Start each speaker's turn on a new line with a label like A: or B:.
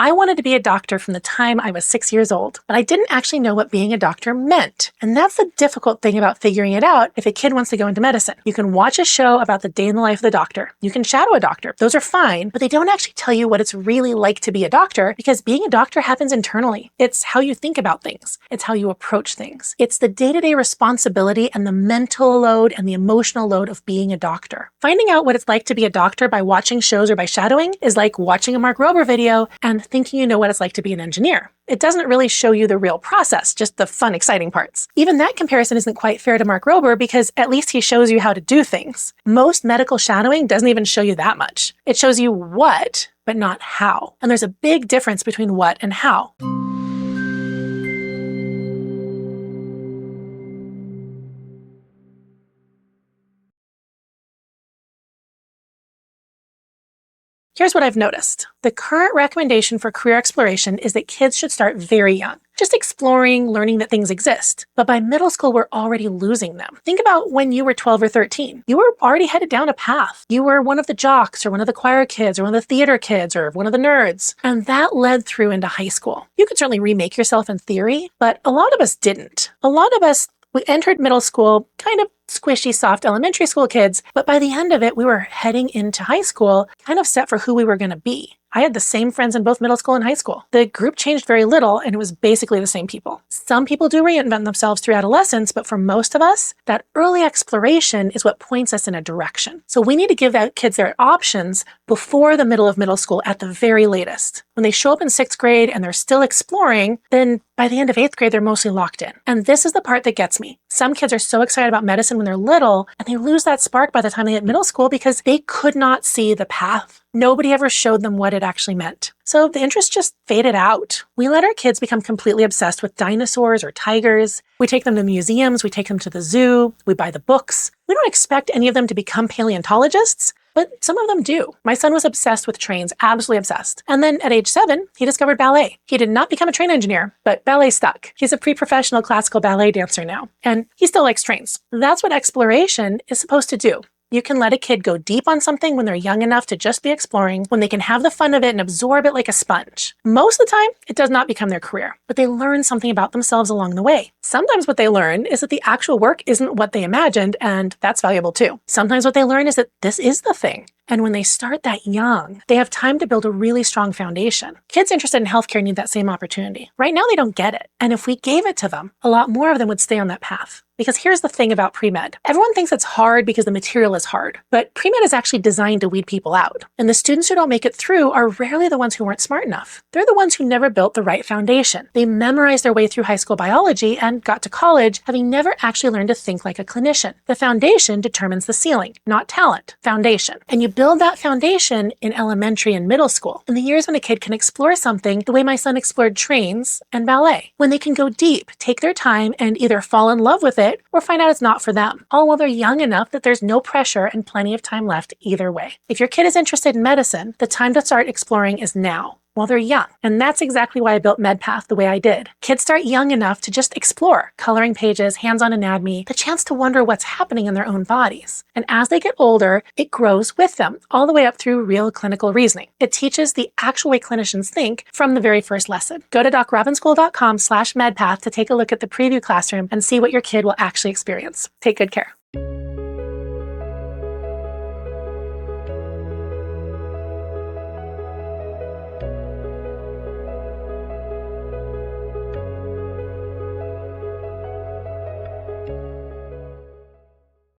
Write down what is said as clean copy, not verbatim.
A: I wanted to be a doctor from the time I was 6 years old, but I didn't actually know what being a doctor meant. And that's the difficult thing about figuring it out if a kid wants to go into medicine. You can watch a show about the day in the life of the doctor. You can shadow a doctor. Those are fine, but they don't actually tell you what it's really like to be a doctor, because being a doctor happens internally. It's how you think about things. It's how you approach things. It's the day-to-day responsibility and the mental load and the emotional load of being a doctor. Finding out what it's like to be a doctor by watching shows or by shadowing is like watching a Mark Rober video and thinking you know what it's like to be an engineer. It doesn't really show you the real process, just the fun, exciting parts. Even that comparison isn't quite fair to Mark Rober, because at least he shows you how to do things. Most medical shadowing doesn't even show you that much. It shows you what, but not how. And there's a big difference between what and how. Here's what I've noticed. The current recommendation for career exploration is that kids should start very young, just exploring, learning that things exist. But by middle school, we're already losing them. Think about when you were 12 or 13. You were already headed down a path. You were one of the jocks or one of the choir kids or one of the theater kids or one of the nerds. And that led through into high school. You could certainly remake yourself in theory, but a lot of us didn't. A lot of us, we entered middle school kind of squishy, soft elementary school kids, but by the end of it, we were heading into high school, kind of set for who we were going to be. I had the same friends in both middle school and high school. The group changed very little, and it was basically the same people. Some people do reinvent themselves through adolescence, but for most of us, that early exploration is what points us in a direction. So we need to give that kids their options before the middle of middle school at the very latest. When they show up in 6th grade and they're still exploring, then by the end of 8th grade, they're mostly locked in. And this is the part that gets me. Some kids are so excited about medicine when they're little, and they lose that spark by the time they hit middle school because they could not see the path. Nobody ever showed them what it actually meant. So the interest just faded out. We let our kids become completely obsessed with dinosaurs or tigers. We take them to museums, we take them to the zoo, we buy the books. We don't expect any of them to become paleontologists, but some of them do. My son was obsessed with trains, absolutely obsessed. And then at age 7, he discovered ballet. He did not become a train engineer, but ballet stuck. He's a pre-professional classical ballet dancer now, and he still likes trains. That's what exploration is supposed to do. You can let a kid go deep on something when they're young enough to just be exploring, when they can have the fun of it and absorb it like a sponge. Most of the time, it does not become their career, but they learn something about themselves along the way. Sometimes what they learn is that the actual work isn't what they imagined, and that's valuable too. Sometimes what they learn is that this is the thing. And when they start that young, they have time to build a really strong foundation. Kids interested in healthcare need that same opportunity. Right now, they don't get it. And if we gave it to them, a lot more of them would stay on that path. Because here's the thing about pre-med. Everyone thinks it's hard because the material is hard, but pre-med is actually designed to weed people out. And the students who don't make it through are rarely the ones who weren't smart enough. They're the ones who never built the right foundation. They memorized their way through high school biology and got to college having never actually learned to think like a clinician. The foundation determines the ceiling, not talent, foundation. And you build that foundation in elementary and middle school, in the years when a kid can explore something the way my son explored trains and ballet, when they can go deep, take their time, and either fall in love with it or find out it's not for them, all while they're young enough that there's no pressure and plenty of time left either way. If your kid is interested in medicine, the time to start exploring is now, while they're young. And that's exactly why I built MedPath the way I did. Kids start young enough to just explore, coloring pages, hands-on anatomy, the chance to wonder what's happening in their own bodies. And as they get older, it grows with them, all the way up through real clinical reasoning. It teaches the actual way clinicians think from the very first lesson. Go to docrobinschool.com/medpath to take a look at the preview classroom and see what your kid will actually experience. Take good care.